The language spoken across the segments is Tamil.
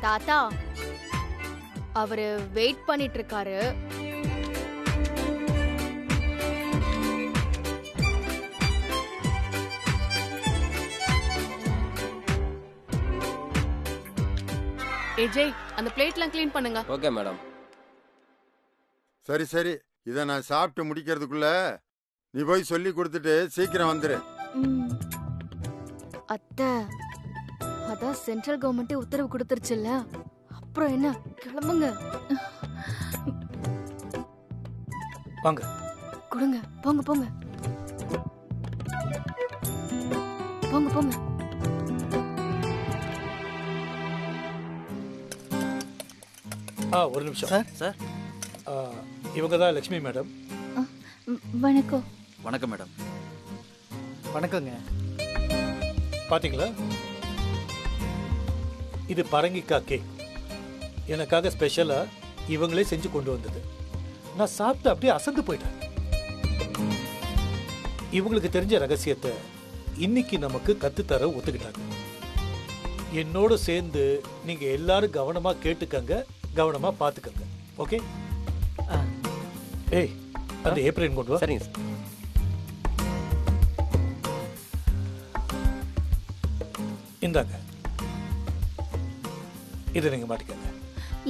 தாத்தா, அவரு வெயிட் பண்ணிட்டு இருக்காரு. ஏஜய், அந்த பிளேட்லாம் க்ளீன் பண்ணுங்க. Okay madam. சரி சரி, இதை நான் சாப்பிட்டு முடிக்கிறதுக்குள்ள நீ போய் சொல்லி கொடுத்துட்டு சீக்கிரம் வந்துரு. அத்தை, அதான் சென்ட்ரல் கவர்மெண்ட் உத்தரவு கொடுத்துருச்சுல்ல, அப்புறம் என்ன, கிளம்புங்க. வாங்க. கொடுங்க, போங்க போங்க போங்க போங்க. ஒரு நிமிஷம் சார். சார், இவங்க தான் லட்சுமி மேடம். வணக்கம். வணக்கம் மேடம். வணக்கங்க. பாத்தீங்களா, இது பரங்கிக்காய் கேக். எனக்காக ஸ்பெஷலா இவங்களே செஞ்சு கொண்டு வந்தது. நான் சாப்பிட்டு அப்படியே அசந்து போயிட்டேன். இவங்களுக்கு தெரிஞ்ச ரகசியத்தை இன்னைக்கு நமக்கு கத்துத்தர ஒத்துக்கிட்டாங்க. என்னோட சேர்ந்து நீங்க எல்லாரும் கவனமா கேட்டுக்கங்க, கவனமா பாத்துக்கங்க. ஓகே? ஏய், அந்த ஏப்ரல் கொண்டு வா. சரிங்க சார். இந்தாங்க, இதை நீங்க மாட்டிக்கங்க.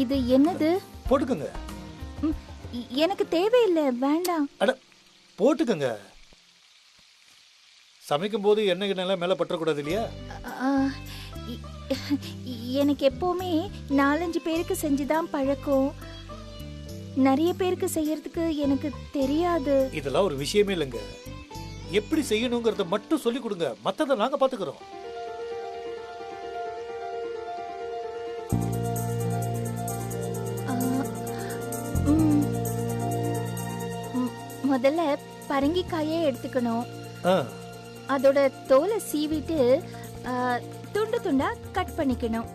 இது என்னது? போட்டுக்கங்க. எனக்கு தேவையில்லை, வேண்டாம். அட, போட்டுக்கங்க. சமைக்கும் போது எண்ணெய் எல்லாம் மேல பற்றக்கூடாது இல்லையா? எனக்கு எப்பவுமே 4-5 பேருக்கு செஞ்சுதான் பழக்கம். நிறைய பேருக்கு செய்யறதுக்கு எனக்கு தெரியாது. இதெல்லாம் ஒரு விஷயமே இல்லைங்க. எப்படி செய்யணுங்கிறத மட்டும் சொல்லி கொடுங்க, மத்ததை நாங்க பாத்துக்கிறோம். முதல்ல பரங்கிக்காயே எடுத்துக்கணும். அதோட தோலை சீவிட்டு துண்டு துண்டா கட் பண்ணிக்கணும்.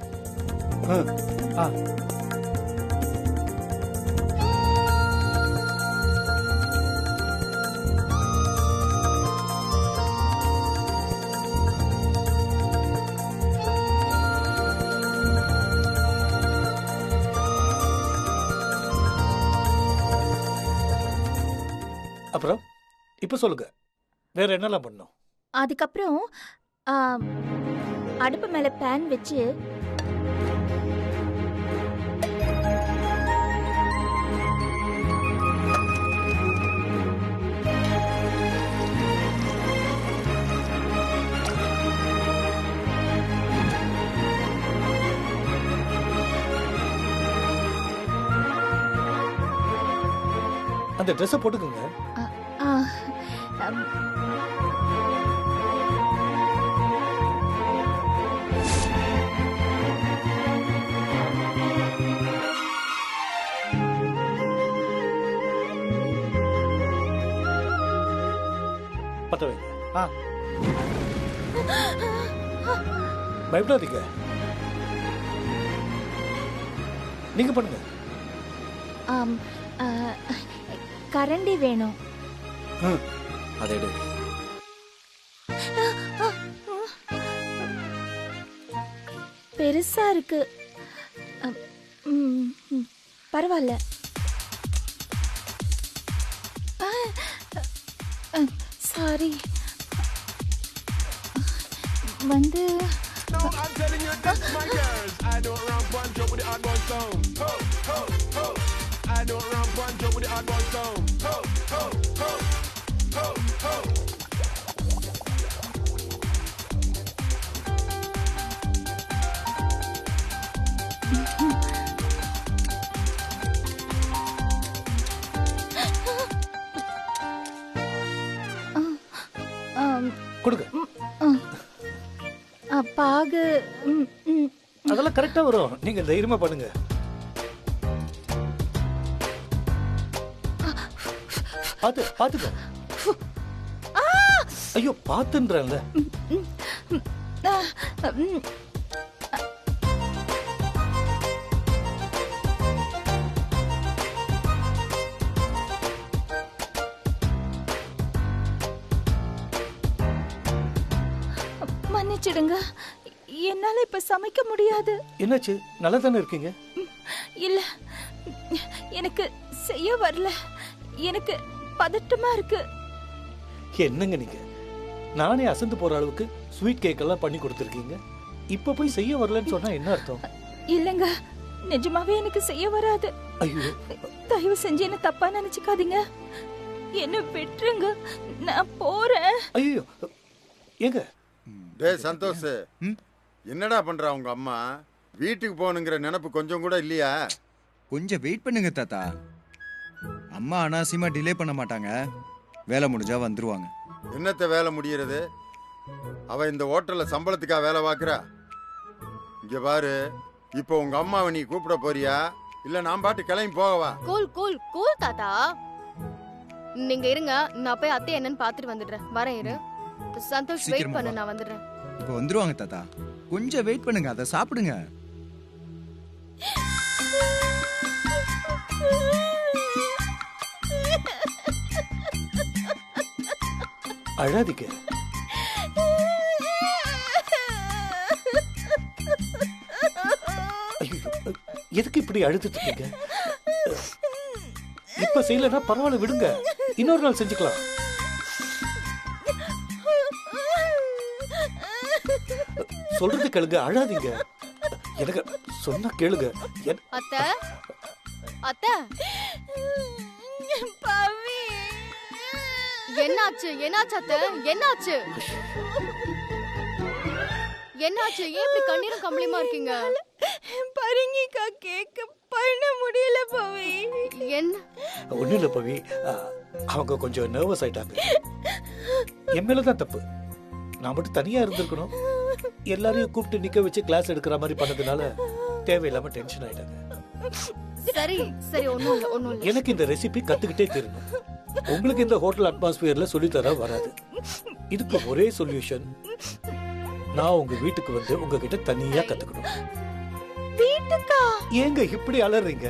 அப்புறம் இப்ப சொல்லுங்க, வேற என்னெல்லாம் பண்ணும்? அதுக்கப்புறம் அடுப்பு மேல பேன் வச்சு அந்த ட்ரெஸ்ஸை போட்டுக்கோங்க. பத்த வைங்க. பயப்படாதீங்க, நீங்க பண்ணுங்க. கரண்டி வேணும். அதை எடு. பெருசா இருக்கு. பரவாயில்ல. சாரி. வந்து கொடுங்க. பாகு அதெல்லாம் கரெக்டா வரும், நீங்க தைரியமா பண்ணுங்க. பாத்துக்க. ஐயோ, பாத்துன்றேன்ல. மன்னிச்சிடுங்க, என்னால இப்ப சமைக்க முடியாது. என்னாச்சு? நல்லா தானே இருக்கீங்க? இல்ல, எனக்கு செய்ய வரல. எனக்கு பதட்டமா இருக்கு. என்னங்க நீங்க? நானே அசந்து போற அளவுக்கு ஸ்வீட் கேக் எல்லாம் பண்ணி கொடுத்துருக்கீங்க. இப்ப போய் செய்ய வரலன்னு சொன்னா என்ன அர்த்தம்? இல்லங்க, நிஜமாவே எனக்கு செய்ய வராது. ஐயோ, தயவு செஞ்சு என்ன தப்பா நினைச்சுக்காதீங்க. என்ன விட்டுருங்க, நான் போறேன். ஐயோ, ஏங்க? டேய் சந்தோஷ், என்னடா பண்றா உங்க அம்மா? வீட்டுக்கு போகணுங்கிற நினைப்பு கொஞ்சம் கூட இல்லையா? கொஞ்சம் வெயிட் பண்ணுங்க தாத்தா. அம்மா அனாவசியமா டிலே பண்ண மாட்டாங்க. வேலை முடிஞ்சா வந்துருவாங்க. என்னத்த வேலை முடியறது? அவ இந்த ஹோட்டல்ல சம்பளத்துக்கா வேலை பார்க்கறா? இங்க பாரு, இப்போ உங்க அம்மாவை நீ கூப்பிட போறியா இல்ல நான் பாட்டு கிளம்பி போகவா? கூல் கூல் கூல் தாத்தா, நீங்க இருங்க, நான் போய் அத்தை என்னன்னு பாத்துட்டு வந்துடுறேன். வரேன், இரு. சந்தோஷ், வெயிட் சீக்கிரமா பண்ணு, வா. நான் வந்துடுறேன். இப்போ வந்துருவாங்க தாத்தா. கொஞ்சம் வெயிட் பண்ணுங்க, அதை சாப்பிடுங்க. அழாதீங்க. ஐயோ, எதுக்கு இப்படி அழுதுட்டு இருக்கீங்க? இப்ப செய்யலன்னா பரவாயில்ல, விடுங்க, இன்னொரு நாள் செஞ்சுக்கலாம். சொல்றது கேளுங்க, அழாதீங்க. எனக்கு சொன்னா கேளுங்க. அத்தை, அத்தை, பவி, என்னாச்சு? என்னாச்சு அத்தை? என்னாச்சு? என்னாச்சு? ஏன் இப்படி கண்ணீரும் கம்பளியுமா இருக்கீங்க? பரங்கிக்கா கேக்க பண்ண முடியல பவி. என்ன? ஒண்ணு இல்ல பவி, அவங்க கொஞ்சம் நர்வஸ் ஆயிட்டாங்க. என் மேலதான் தப்பு. நான் மட்டும் தனியா இருந்திருக்கணும். எல்லாரையும் கூப்பிட்டு நிக்க வச்சு கிளாஸ் எடுக்கிற மாதிரி பண்ணதுனால தேவையில்லாம டென்ஷன் ஆயிட்டாங்க. சரி சரி, ஒண்ணும் இல்ல, ஒண்ணும் இல்ல. எனக்கு இந்த ரெசிபி கத்துக்கிட்டே தெரியணும். உங்களுக்கு இந்த ஹோட்டல் அட்மாஸ்பியர்ல சொல்லித்தர வராது. இதுக்கு ஒரே சொல்யூஷன், நான் உங்க வீட்டுக்கு வந்து உங்ககிட்ட தனியா கத்துக்கணும். வீட்டுக்கா? ஏங்க இப்படி அலறீங்க?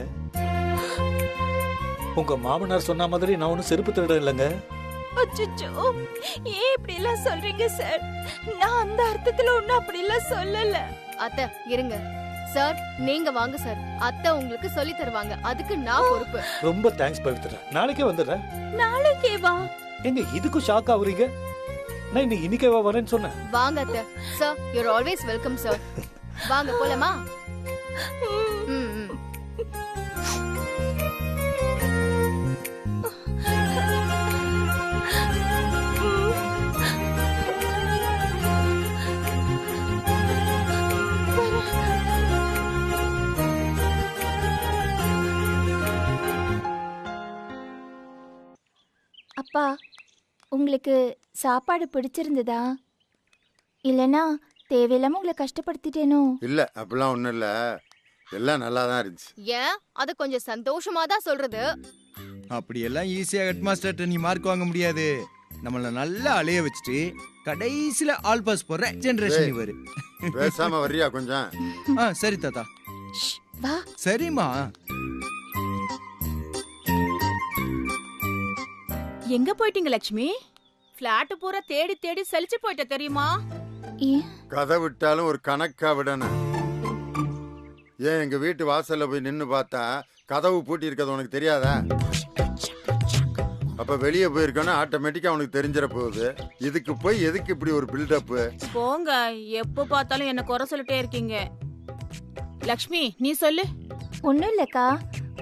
உங்க மாமனார் சொன்ன மாதிரி நான் ஒன்னும் செருப்பு திருட இல்லைங்க. அச்சச்சோ, ஏன் இப்படி எல்லாம் சொல்றீங்க சார்? நான் அந்த அர்த்தத்துல ஒண்ணும் அப்படி எல்லாம் சொல்லல. அத்தை இருங்க சார், நீங்க வாங்க சார், அத்தை உங்களுக்கு சொல்லி தருவாங்க, அதுக்கு நான் பொறுப்பு. ரொம்ப தேங்க்ஸ் பவித்ரா, நாளைக்கே வந்துடுறேன். நாளைக்கே வா. எங்க இதுக்கும் ஷாக் ஆகுறீங்க? நான் இன்னைக்கே வரேன்னு சொன்னேன். வாங்க அத்தை. Sir, you are always welcome sir. வாங்க போலாமா? ம், ம். அப்பா, உங்களுக்கு சாப்பாடு பிடிச்சிருந்ததா? இல்லனா தேவையில்லாம உங்களை கஷ்டப்படுத்திட்டேனோ? இல்ல, அப்படிலாம் ஒண்ணும் இல்ல, எல்லாம் நல்லா தான் இருந்துச்சு. ஏன் அது கொஞ்சம் சந்தோஷமா தான் சொல்றது. அப்படியெல்லாம் ஈஸியா ஹெட் மாஸ்டர்ட்ட நீ மார்க் வாங்க முடியாது. நம்மள நல்லா அலைய வச்சுட்டு கடைசியில ஆல் பாஸ் போற ஜெனரேஷன் இவரு. பேசாம வர்றியா கொஞ்சம்? சரி தாத்தா. வா. சரிம்மா. எங்க போயிட்டீங்க லட்சுமி? பிளாட் பூரா தேடி தேடி சலிச்சு போயிட்ட தெரியுமா? கதை விட்டாலும் ஒரு கணக்கா விடணும். ஏன் எங்க வீட்டு வாசல்ல போய் நின்னு பார்த்தா கதவு பூட்டி இருக்கிறது உனக்கு தெரியாதா? அப்ப வெளியே போயிருக்கோன்னா ஆட்டோமேட்டிக்கா உனக்கு தெரிஞ்சிட போகுது. இதுக்கு போய் எதுக்கு இப்படி ஒரு பில்டப்? போங்க, எப்ப பார்த்தாலும் என்ன குறை சொல்லிட்டே இருக்கீங்க. லட்சுமி, நீ சொல்லு. ஒண்ணும் இல்லக்கா,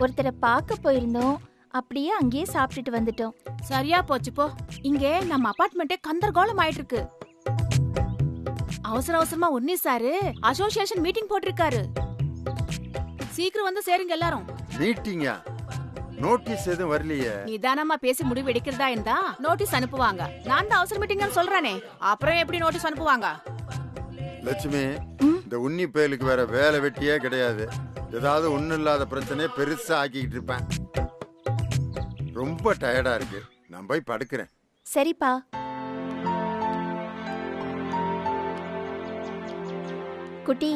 ஒருத்தரை பார்க்க போயிருந்தோம், அப்படியே அங்கேயே சாப்பிட்டுட்டு வந்துட்டோம். சரியா போச்சு போ. இங்க நம்ம அபார்ட்மெண்டே கந்தர்கோலம் ஆயிட்டு இருக்கு. அவசர அவசரமா உன்னி சாரு அசோசியேஷன் மீட்டிங் போட்டிருக்காரு. சீக்கிரம் வந்து சேருங்க எல்லாரும். மீட்டிங்கா? நோட்டீஸ் எதுவும் வரலையே. நிதானமா பேசி முடிவு எடுக்கிறதா இருந்தா நோட்டீஸ் அனுப்புவாங்க. நான் தான் அவசர மீட்டிங்னு சொல்றேனே, அப்புறம் எப்படி நோட்டீஸ் அனுப்புவாங்க? லட்சுமி, இந்த உன்னி பயலுக்கு வேற வேலை வெட்டியே கிடையாது. ஏதாவது ஒண்ணும் இல்லாத பிரச்சனையை பெருசா ஆக்கிக்கிட்டு இருப்பேன். ரொம்ப டயர்டா இருக்கு, நான் போய் படுக்கிறேன். சரிப்பா. குட்டி,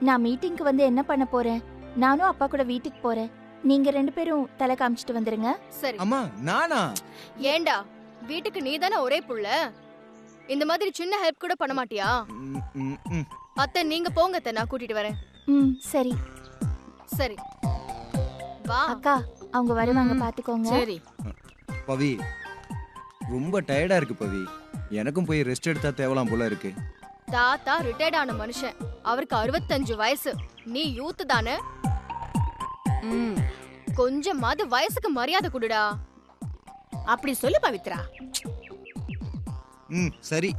நான் மீட்டிங்க்கு வந்து என்ன பண்ண போறேன்? நானும் அப்பா கூட வீட்டுக்கு போறேன். நீங்க ரெண்டு பேரும் தலை காமிச்சிட்டு வந்துருங்க. சரி. அம்மா, நானா? ஏண்டா, வீட்டுக்கு நீ தானே ஒரே புள்ள, இந்த மாதிரி சின்ன ஹெல்ப் கூட பண்ண மாட்டியா? அத்தை நீங்க போங்க அத்தை, நான் கூட்டிட்டு வரேன். ம் சரி. சரி வா. அக்கா அவங்க வருவாங்க பாத்துக்கோங்க. சரி. பவி ரொம்ப டயர்டா இருக்கு பவி, எனக்கும் போய் ரெஸ்ட் எடுத்தா தேவலாம் போல இருக்கு. தாத்தா ரிட்டையர்ட் ஆன மனுஷன், அவருக்கு 65 வயசு. நீ யூத் தானே, ம், கொஞ்சமாவது வயசுக்கு மரியாதை கொடுடா. அப்படி சொல்லு பவித்ரா. ம் சரி.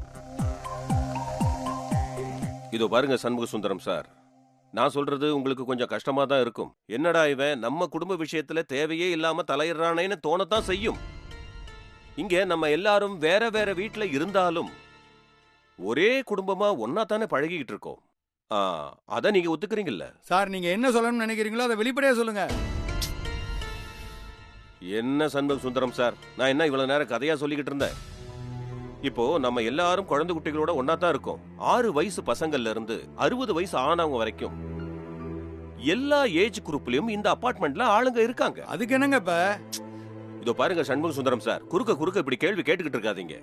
இதோ பாருங்க சண்முக சுந்தரம் சார், நான் சொல்றது உங்களுக்கு கொஞ்சம் கஷ்டமா தான் இருக்கும். என்னடா இவன் நம்ம குடும்ப விஷயத்துல தேவையே இல்லாம தலையிடுறானேன்னு தோணத்தான் செய்யும். இங்க நம்ம எல்லாரும் வேற வேற வீட்டுல இருந்தாலும் ஒரே குடும்பமா ஒன்னா தானே பழகிட்டு இருக்கோம். அத நீங்க ஒத்துக்கிறீங்கல்ல? சார் நீங்க என்ன சொல்லணும்னு நினைக்கிறீங்களோ அதை வெளிப்படையா சொல்லுங்க. என்ன சண்முக சுந்தரம் சார், நான் என்ன இவ்வளவு நேரம் கதையா சொல்லிக்கிட்டு இருந்தேன்? இப்போ நம்ம எல்லாரும் குழந்தை குட்டிகளோட ஒன்னா தான் இருக்கோம். 6 வயசு பசங்கள்ல இருந்து 60 வயசு ஆனவங்க வரைக்கும் எல்லா ஏஜ் குரூப்லயும் இந்த அபார்ட்மெண்ட்ல ஆளுங்க இருக்காங்க. அதுக்கு என்னங்க இப்ப? இதோ பாருங்க சண்முக சுந்தரம் சார், குறுக்க இப்படி கேள்வி கேட்டுக்கிட்டு இருக்காதீங்க.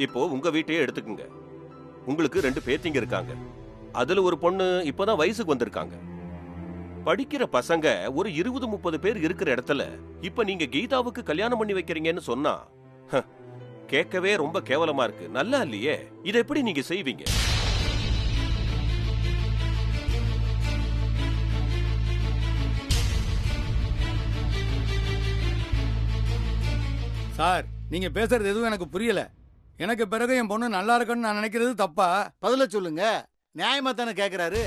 இப்போ உங்க வீட்டையே எடுத்துக்குங்க. உங்களுக்கு 2 பேத்திங்க இருக்காங்க. அதுல ஒரு பொண்ணு இப்பதான் வயசுக்கு வந்திருக்காங்க. படிக்கிற பசங்க ஒரு 20-30 பேர் இருக்கிற இடத்துல இப்ப நீங்க கீதாவுக்கு கல்யாணம் பண்ணி வைக்கிறீங்கன்னு சொன்னா கேட்கவே ரொம்ப கேவலமா இருக்கு. நல்லா இல்லையே? இதை எப்படி நீங்க செய்வீங்க? சார் நீங்க பேசுறது எதுவும் எனக்கு புரியல. எனக்கு பிறகு என் பொண்ணு நல்லா இருக்குன்னு நான் நினைக்கிறது தப்பா? பதில சொல்லுங்க. நியாயமா தானே கேக்குறாரு.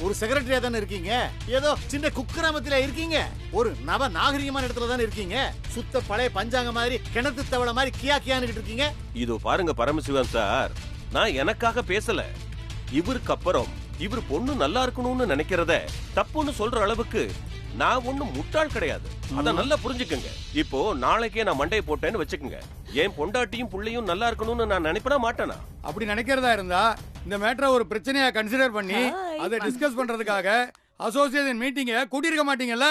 ஒரு செக்ரட்டரியா தானே இருக்கீங்க, ஏதோ சின்ன குக்கிராமத்தில இருக்கீங்க, ஒரு நவ நாகரிகமான இடத்துல தானே இருக்கீங்க. சுத்த பழைய பஞ்சாங்க மாதிரி கிணத்து தவளை மாதிரி கியா கியான்னு இருக்கீங்க. இதோ பாருங்க பரமசிவன் சார், நான் எனக்காக பேசல. இவருக்கு அப்புறம் இவர் பொண்ணு நல்லா இருக்கணும்னு நினைக்கிறத தப்புன்னு சொல்ற அளவுக்கு நான் ஒண்ணும் முட்டாள் கிடையாது. அத நல்லா புரிஞ்சுக்கங்க. இப்போ நாளைக்கே நான் மண்டையை போட்டேன்னு வச்சுக்கோங்க, என் பொண்டாட்டியும் புள்ளையும் நல்லா இருக்கணும்னு நான் நினைப்பட மாட்டேனா? அப்படி நினைக்கிறதா இருந்தா இந்த மேட்டரை ஒரு பிரச்சனையா கன்சிடர் பண்ணி அதை டிஸ்கஸ் பண்றதுக்காக அசோசியேஷன் மீட்டிங்க கூட்டியிருக்க மாட்டீங்கல்ல?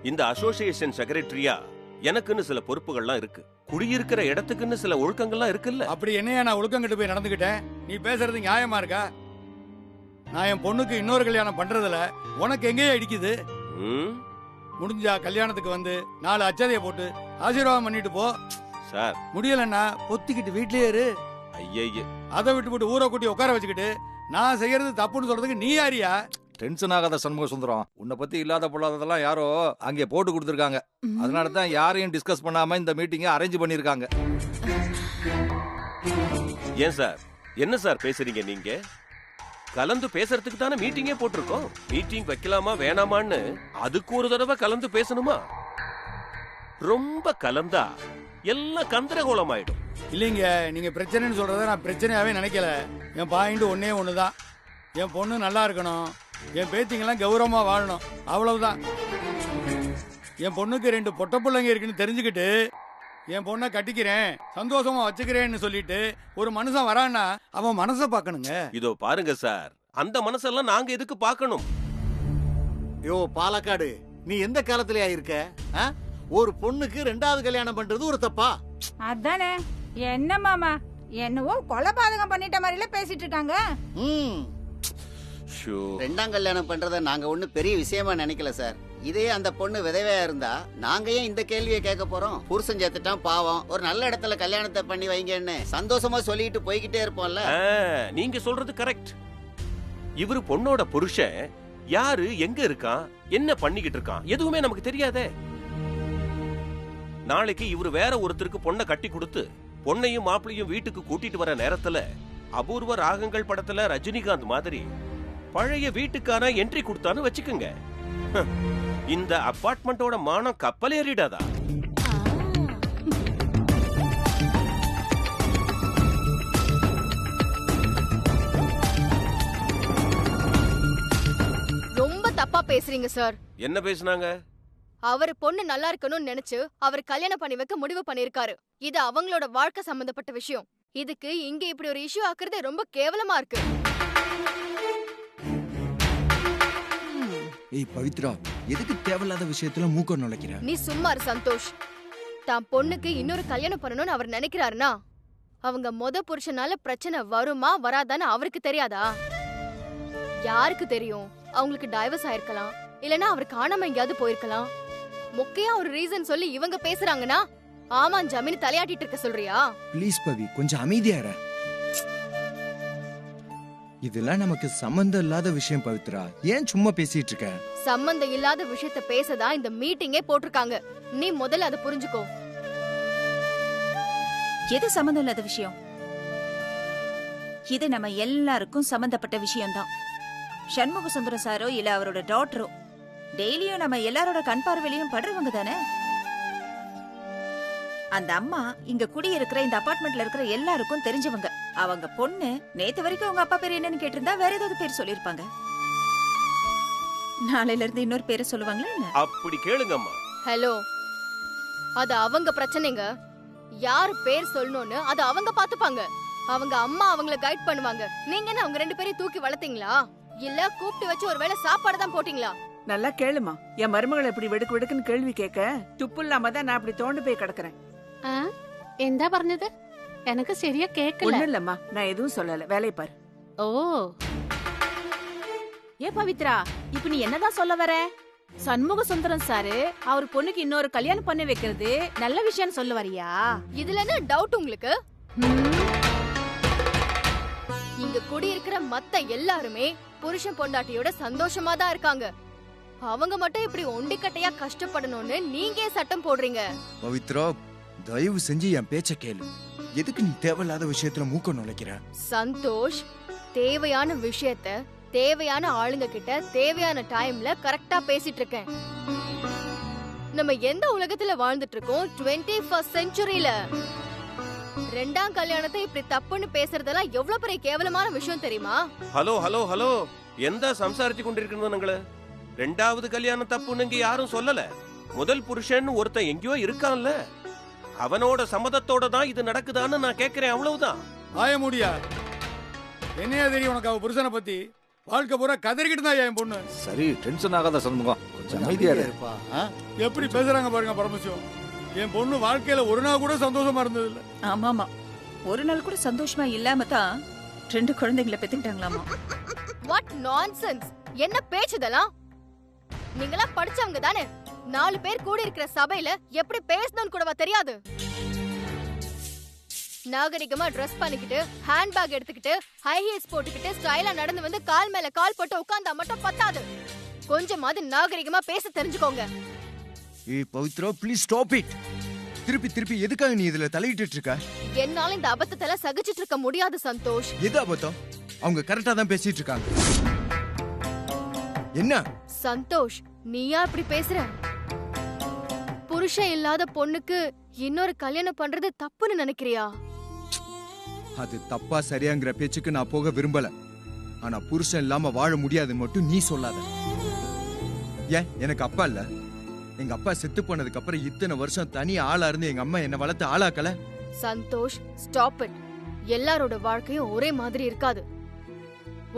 இந்த அசோசியேஷன் செக்ரட்டரியா எனக்குன்னு சில பொறுப்புகள்லாம் இருக்கு. குடியிருக்கிற இடத்துக்குன்னு சில ஒழுக்கங்கள்லாம் இருக்குல்ல? அப்படி என்னையா நான் ஒழுக்கங்கிட்டு போய் நடந்துகிட்டேன்? நீ பேசுறது நியாயமா இருக்கா? நான் என் பொண்ணுக்கு இன்னொரு கல்யாணம் பண்றதுல உனக்கு எங்கேயே அடிக்குது? முடிஞ்சா கல்யாணத்துக்கு வந்து 4 அச்சதையை போட்டு ஆசீர்வாதம் பண்ணிட்டு போ சார். முடியலன்னா பொத்திக்கிட்டு வீட்லயே இரு. ஐயே, அதை விட்டு போட்டு ஊரை கூட்டி உட்கார வச்சுக்கிட்டு நான் செய்யறது தப்புன்னு சொல்றதுக்கு நீ யாரியா? டென்ஷன் ஆகாத சண்முக சுந்தரம், உன்னை பத்தி இல்லாத பொல்லாததெல்லாம் யாரோ அங்கே போட்டு கொடுத்துருக்காங்க. அதனால தான் யாரையும் டிஸ்கஸ் பண்ணாம இந்த மீட்டிங்கை அரேஞ்ச் பண்ணிருக்காங்க. ஏன் சார், என்ன சார் பேசுறீங்க நீங்க? கலந்து பேசுறதுக்கு தானே மீட்டிங்கே போட்டிருக்கோம். மீட்டிங் வைக்கலாமா வேணாமான்னு அதுக்கு ஒரு தடவை கலந்து பேசணுமா? ரொம்ப கலந்தா எல்லாம் கந்தரகோலம் ஆயிடும். இல்லைங்க, நீங்க பிரச்சனைன்னு சொல்றத நான் பிரச்சனையாவே நினைக்கல. என் பாயிண்ட் ஒன்னே ஒண்ணுதான், என் பொண்ணு நல்லா இருக்கணும், என் பேத்திங்கெல்லாம் கௌரவமா வாழணும், அவ்வளவுதான். என் பொண்ணுக்கு 2 பொட்ட பிள்ளைங்க இருக்குன்னு தெரிஞ்சுக்கிட்டு என் பொண்ணை கட்டிக்கிறேன் சந்தோஷமா வச்சுக்கிறேன்னு சொல்லிட்டு ஒரு மனுஷன் வரான்னா அவன் மனசை பார்க்கணுங்க. இதோ பாருங்க சார், அந்த மனசெல்லாம் நாங்க எதுக்கு பார்க்கணும்? யோ பாலக்காடு, நீ எந்த காலத்திலயா இருக்க? ஒரு பொண்ணுக்கு 2வது கல்யாணம் பண்றது ஒரு தப்பா? அதானே. என்ன மாமா, என்னவோ கொலைபாதகம் பண்ணிட்ட மாதிரில பேசிட்டு இருக்காங்க. 2ஆம் கல்யாணம் பண்றத நாங்க ஒண்ணு பெரிய விஷயமா நினைக்கல சார். இதே அந்த பொண்ணு விதவையா இருந்தா நாங்க ஏன் இந்த கேள்வியை கேட்க போறோம்? புருஷன் சேர்த்துட்டான் பாவம், ஒரு நல்ல இடத்துல கல்யாணத்தை பண்ணி வைங்கன்னு சந்தோஷமா சொல்லிட்டு போய்கிட்டே இருப்போம்ல. நீங்க சொல்றது கரெக்ட். இவரு பொண்ணோட புருஷன் யாரு, எங்க இருக்கான், என்ன பண்ணிக்கிட்டு இருக்கான் எதுவுமே நமக்கு தெரியாதே. நாளைக்கு இவரு வேற ஒருத்தருக்கு பொண்ணை கட்டி கொடுத்து பொண்ணையும் மாப்பிளையும் வீட்டுக்கு கூட்டிட்டு வர நேரத்துல அபூர்வ ராகங்கள் படத்துல ரஜினிகாந்த் மாதிரி பழைய வீட்டுக்கான என்ட்ரி கொடுத்தான்னு வச்சுக்கோங்க, இந்த அபார்ட்மெண்டோட மானம் கப்பல் ஏறிடாதா? ரொம்ப தப்பா பேசுறீங்க சார். என்ன பேசுனாங்க? அவர் பொண்ணு நல்லா இருக்கணும்னு நினைச்சு அவர் கல்யாணம் பண்ணி வைக்க முடிவு பண்ணிருக்காரு. இது அவங்களோட வாழ்க்கை சம்பந்தப்பட்ட விஷயம். இதுக்கு இங்க இப்படி ஒரு இஷ்யூ ஆக்குறது ரொம்ப கேவலமா இருக்கு. ஏய் பவித்ரா, எதுக்கு தேவையில்லாத விஷயத்துல மூக்க நுழைக்கிற? நீ சும்மா இரு சந்தோஷ். தான் பொண்ணுக்கு இன்னொரு கல்யாணம் பண்ணணும்னு அவர் நினைக்கிறாருன்னா அவங்க புருஷனால பிரச்சனை வருமா வராதான்னு அவருக்கு தெரியாதா? யாருக்கு தெரியும்? அவங்களுக்கு டைவர்ஸ் ஆயிருக்கலாம், இல்லனா அவர் காணாம எங்கயாவது போயிருக்கலாம். முக்கியா ஒரு ரீசன் சொல்லி இவங்க பேசுறாங்கன்னா ஆமா ஜமீன் தலையாட்டிட்டு இருக்க சொல்றியா? ப்ளீஸ் பவி, கொஞ்சம் அமைதியா இரு. இதெல்லாம் நமக்கு சம்பந்தம் இல்லாத விஷயம் பவித்ரா. ஏன் சும்மா பேசிட்டு இருக்க? சம்பந்தம் இல்லாத விஷயத்த பேசதான் இந்த மீட்டிங்கே போட்டிருக்காங்க. நீ முதல்ல அதை புரிஞ்சுக்கோ. எது சம்பந்தம் இல்லாத விஷயம்? இது நம்ம எல்லாருக்கும் சம்பந்தப்பட்ட விஷயம்தான். சண்முக சுந்தரம் சாரோ இல்ல அவரோட டாக்டரோ டெய்லியும் நம்ம எல்லாரோட கண் பார்வையிலையும் படுறவங்க தானே. அந்த அம்மா இங்க குடியிருக்கிற இந்த அபார்ட்மெண்ட்ல இருக்கிற எல்லாருக்கும் தெரிஞ்சவங்க. அவங்க பொண்ணு நேத்து வரைக்கும் அவங்க அப்பா பேர் என்னன்னு கேட்டிருந்தா வேற ஏதாவது பேர் சொல்லிருப்பாங்க. நாளையில இருந்து இன்னொரு பேரை சொல்லுவாங்களா என்ன? அப்படி கேளுங்கம்மா. ஹலோ, அது அவங்க பிரச்சனைங்க. யாரு பேர் சொல்லணும்னு அது அவங்க பாத்துப்பாங்க. அவங்க அம்மா அவங்கள கைட் பண்ணுவாங்க. நீங்க என்ன அவங்க 2 பேரையும் தூக்கி வளர்த்தீங்களா, இல்ல கூப்பிட்டு வச்சு ஒருவேளை சாப்பாடு தான் போட்டீங்களா? நல்லா கேளுமா. என் மருமகளை இப்படி வெடுக்கு வெடுக்குன்னு கேள்வி கேட்க துப்பு இல்லாம தான் நான் அப்படி தோண்டு போய் கிடக்குறேன். എന്താ പറഞ്ഞത്? எனக்கு சரியா கேட்கல. ஒண்ணும் இல்லம்மா, நான் எதுவும் சொல்லல. வேலையை பாரு. ஓ, ஏ பவித்ரா, இப்ப நீ என்னதான் சொல்ல வர? சண்முக சுந்தரம் சாரு அவர் பொண்ணுக்கு இன்னொரு கல்யாணம் பண்ணி வைக்கிறது நல்ல விஷயம் சொல்ல வரியா? இதுல என்ன டவுட் உங்களுக்கு? இங்க குடியிருக்கிற மத்த எல்லாருமே புருஷன் பொண்டாட்டியோட சந்தோஷமா தான் இருக்காங்க. அவங்க மட்டும் இப்படி ஒண்டிக்கட்டையா கஷ்டப்படணும்னு நீங்க சட்டம் போடுறீங்க. பவித்ரா, தயவு செஞ்சு என் பேச்ச கேளு. எதுக்கு நீ தேவையில்லாத விஷயத்துல மூக்க நுழைக்கிற? சந்தோஷ், தேவையான விஷயத்த தேவையான ஆளுங்க கிட்ட தேவையான டைம்ல கரெக்டா பேசிட்டு இருக்கேன். நம்ம எந்த உலகத்துல வாழ்ந்துட்டு இருக்கோம்? 21st செஞ்சுரியில. 2ஆம் கல்யாணத்தை இப்படி தப்புன்னு பேசுறதெல்லாம் எவ்வளவு பெரிய கேவலமான விஷயம் தெரியுமா? ஹலோ ஹலோ ஹலோ, எந்த சம்சாரிச்சு கொண்டிருக்கீங்க? 2வது கல்யாணம் தப்புன்னு இங்க யாரும் சொல்லல. முதல் புருஷன் ஒருத்தன் எங்கேயோ இருக்கான்ல, அவனோட சம்மதத்தோட தான் இது நடக்குதான்னு நான் கேக்குறேன், அவ்வளவுதான். ஆய முடியா? என்னையா தெரியும் உனக்கு அவ புருஷனை பத்தி? வாழ்க்கை பூரா கதறிக்கிட்டு தான் என் பொண்ணு. சரி, டென்ஷன் ஆகாத சண்முகம், கொஞ்சம் அமைதியா இருப்பா. எப்படி பேசுறாங்க பாருங்க பரமசிவம். என் பொண்ணு வாழ்க்கையில ஒரு நாள் கூட சந்தோஷமா இருந்தது இல்ல. ஆமாமா, ஒரு நாள் கூட சந்தோஷமா இல்லாம தான் 2 குழந்தைகளை பெத்துக்கிட்டாங்களாமா. What nonsense! என்ன பேச்சுதெல்லாம்? நீங்களா படிச்சவங்க தானே? 4 பேர் கூடி இருக்கிற சபையில எப்படி பேசணும்னு கூடவா தெரியாது? நாகரிகமா ட்ரெஸ் பண்ணிக்கிட்டு, ஹேண்ட்பேக் எடுத்துக்கிட்டு, ஹை ஹீல்ஸ் போட்டுக்கிட்டு, ஸ்டைலா நடந்து வந்து கால் மேல கால் போட்டு உட்கார்ந்தா மட்டும் பத்தாது. கொஞ்சமாவது நாகரிகமா பேச தெரிஞ்சுக்கோங்க. ஏய் பவித்ரா, ப்ளீஸ் ஸ்டாப் இட். திருப்பி எதுக்காக நீ இதுல தலையிட்டு இருக்க? என்னால இந்த அபத்தத்தெல்லாம் சகிச்சிட்டு இருக்க முடியாது சந்தோஷ். எது அபத்தம்? அவங்க கரெக்டா தான் பேசிட்டு இருக்காங்க. என்ன சந்தோஷ், நீயா இப்படி பேசுற? புருஷன் இல்லாத பொண்ணுக்கு இன்னொரு கல்யாணம் பண்றது தப்புன்னு நினைக்கிறியா? அது தப்பா சரியாங்கிற பேச்சுக்கு நான் போக விரும்பல. ஆனா புருஷன் இல்லாம வாழ முடியாதுன்னு மட்டும் நீ சொல்லாத. ஏன், எனக்கு அப்பா இல்ல? எங்க அப்பா செத்து போனதுக்கு அப்புறம் இத்தனை வருஷம் தனி ஆளா இருந்து எங்க அம்மா என்ன வளர்த்து ஆளாக்கல? Santhosh, stop it. எல்லாரோட வாழ்க்கையும் ஒரே மாதிரி இருக்காது.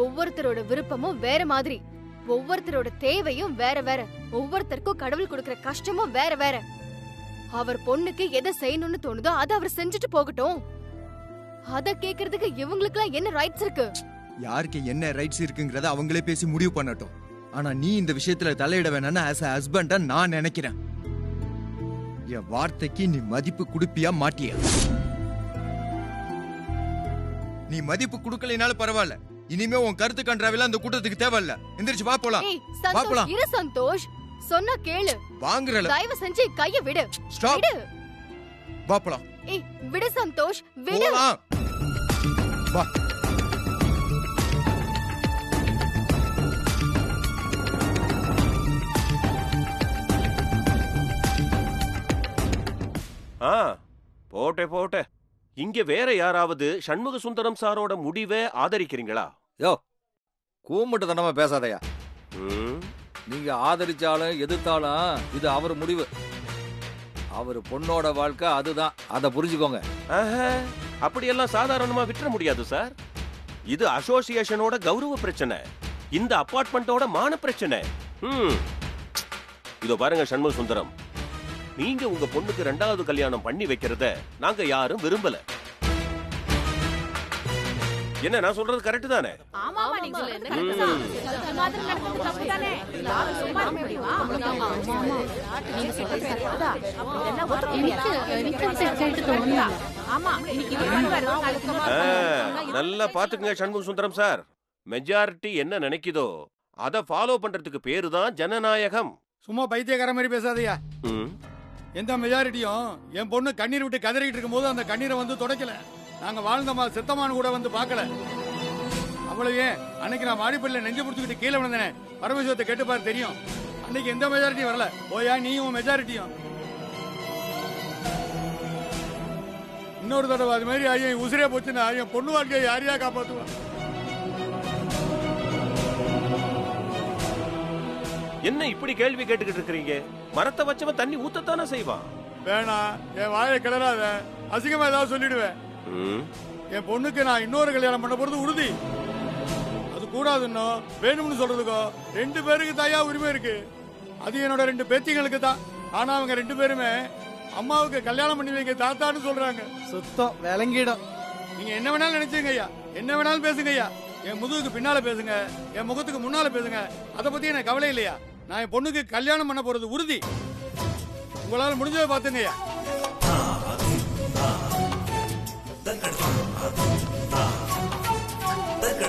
ஒவ்வொருத்தரோட விருப்பமும் வேற மாதிரி, ஒவ்வொருத்தரோட தேவையும் வேற வேற, ஒவ்வொருத்தருக்கும் கடவுள் கொடுக்கிற கஷ்டமும் வேற வேற. அவர் பொண்ணுக்கு எதை செய்யணும்னு தோணுதோ அதை அவர் செஞ்சுட்டு போகட்டும். அத கேக்குறதுக்கு இவங்களுக்குலாம் என்ன ரைட்ஸ் இருக்கு? யாருக்கு என்ன ரைட்ஸ் இருக்குங்கறத அவங்களே பேசி முடிவு பண்ணட்டும். ஆனா நீ இந்த விஷயத்துல தலையிட வேணாம்னு ஆஸ் a ஹஸ்பண்டா நான் நினைக்கிறேன். என் வார்த்தைக்கு நீ மதிப்பு கொடுப்பியா மாட்டியா? நீ மதிப்பு கொடுக்கலைனாலும் பரவாயில்ல. இனிமே உன் கருத்து கன்றாவில அந்த கூட்டத்துக்கு தேவையில்ல. எந்திரிச்சு வா போலாம். வா போலாம். இரு சந்தோஷ், சொன்னா கேளு. வாங்குறல. தயவு செஞ்சு கைய விடு. ஸ்டாப். விடு. வா போலாம். ஏய் விடு சந்தோஷ், விடு. போலாம். வா. போட்டே இங்க வேற யாராவது சண்முக சுந்தரம் சாரோட முடிவை ஆதரிக்கிறீங்களா? யோ, கூமுட்டு தனமா பேசாதயா. நீங்க ஆதரிச்சாலும் எதிர்த்தாலும் இது அவர் முடிவு. அவர் பொண்ணோட வாழ்க்கை அதுதான், அதை புரிஞ்சுக்கோங்க. அப்படியெல்லாம் சாதாரணமா விட்டுற முடியாது சார். இது அசோசியேஷனோட கௌரவ பிரச்சனை, இந்த அபார்ட்மெண்டோட மான பிரச்சனை. இதோ பாருங்க சண்முக சுந்தரம், நீங்க உங்க பொண்ணுக்கு 2வது கல்யாணம் பண்ணி வைக்கிறத நாங்க யாரும் விரும்பல. என்ன நான் சொல்றது கரெக்ட் தானே? ஆமாமா நீங்க சொல்றது கரெக்ட் தான். இந்த மாதிரி நடக்கிறது தப்பு தானே. யாரும் சும்மா இருக்க முடியுமா? நீங்க சொல்றது கரெக்ட் தான். இதெல்லாம் ஒத்துக்க முடியாது. ஆமா இன்னைக்கு இது பண்ணுவாரு நாளைக்கு நல்லா பாத்துக்கங்க சண்முக சுந்தரம் சார். மெஜாரிட்டி என்ன நினைக்குதோ அத ஃபாலோ பண்றதுக்கு பேரு தான் ஜனநாயகம். சும்மா பைத்தியக்கார மாதிரி பேசாதயா. எந்த மெஜாரிட்டியும் என் பொண்ணு கண்ணீர் விட்டு கதறிட்டு இருக்கும் போது அந்த கண்ணீரை வந்து தொடக்கல. நாங்க வாழ்ந்தமா செத்தமானு கூட வந்து பார்க்கல. அவ்வளவே அன்னைக்கு நான் மாடிப்பள்ளியில நெஞ்சு பிடிச்சிக்கிட்டு கீழே விழுந்தேனே, பரமேஸ்வரத்தை கேட்டுப்பாரு தெரியும். அன்னைக்கு எந்த மெஜாரிட்டியும் வரல. ஓயா நீயும் மெஜாரிட்டியும் இன்னொரு தடவை அது மாதிரி ஐயன் உசிரே போச்சுன்னா என் பொண்ணு வாழ்க்கையை யாரையா காப்பாத்துவான்? என்ன இப்படி கேள்வி கேட்டுக்கிட்டு இருக்கீங்க? மரத்தை வச்சவன் தண்ணி ஊத்தத்தானே செய்வான். வேணாம், என் வாயை கிளறாத. அசிங்கமா ஏதாவது சொல்லிடுவேன். என் பொண்ணுக்கு நான் இன்னொரு கல்யாணம் பண்ண போறது உறுதி. அது கூடாதுன்னோ வேணும்னு சொல்றதுக்கோ 2 பேருக்கு தாயா உரிமை இருக்கு. அது என்னோட 2 பேத்திங்களுக்கு தான். ஆனா அவங்க 2 பேருமே அம்மாவுக்கு கல்யாணம் பண்ணி வைக்க தாத்தான்னு சொல்றாங்க. சுத்தம் விளங்கிடும். நீங்க என்ன வேணாலும் நினைச்சுங்க ஐயா, என்ன வேணாலும் பேசுங்க ஐயா. என் முதுகுக்கு பின்னால பேசுங்க, என் முகத்துக்கு முன்னால பேசுங்க, அதை பத்தி எனக்கு கவலை இல்லையா. நான் என் பொண்ணுக்கு கல்யாணம் பண்ண போறது உறுதி. உங்களால முடிஞ்சதை பாத்துங்க ஐயா. That